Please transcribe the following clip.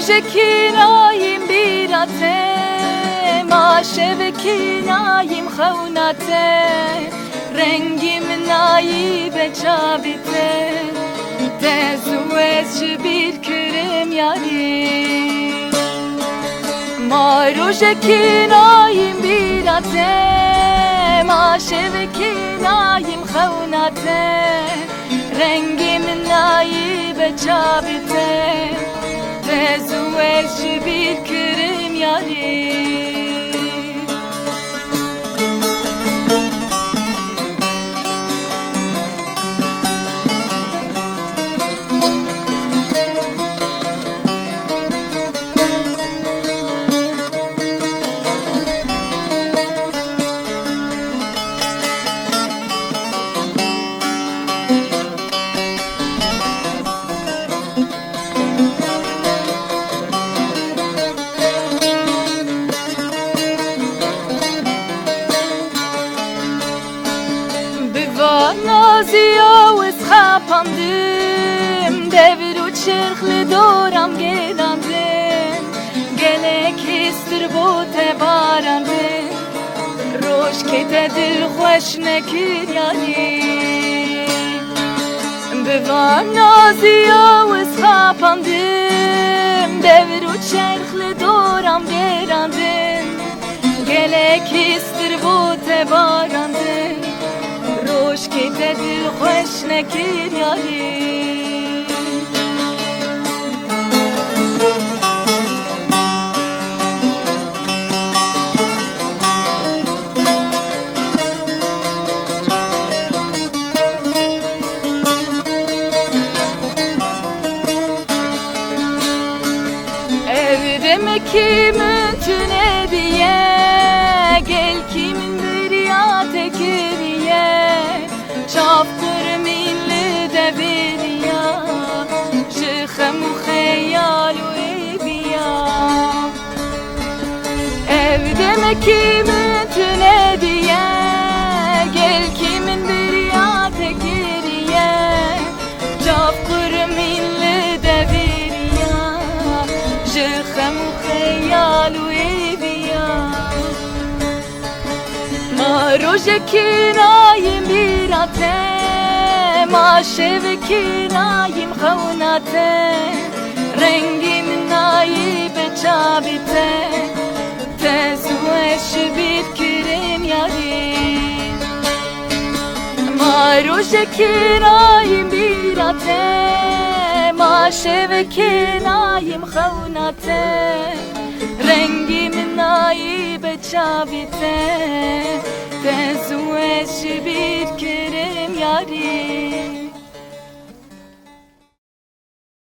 روژکی نایم بیراته ما شبکی نایم خوناته رنگیم نایی به چابیته دزوز جبیر کرم یاری ما روژکی نایم بیراته ما شبکی نایم خوناته رنگیم نایی به چابیته تزوج جبیر کرم یاری نازیا و خاپاندم devir و چرخل دورم گلاندم گلک استر بوته باراندم روش که دل خوش نکر یاری بوان نازیا و خاپاندم devir و چرخل دورم گلاندم گلک استر بوته باراندم روش که دل خوش نکر یاری evde kimin tüne diye gel kimin derya tekeriye çaptır milli de veriya şıkhem u kheyal u ebiya evde kimin tüne diye gel kimin derya tekeriye çaptır milli de veriya şıkhem u kheyal u ebiya روژکی نایم بیراته ما شبکی نایم خوناته رنگیم نایی به چابیته تزوش بیر کرم یاری ما روژکی نایم بیراته ما شبکی نایم خوناته رنگیم نایی به چابیته تزوج بیر کرم یاری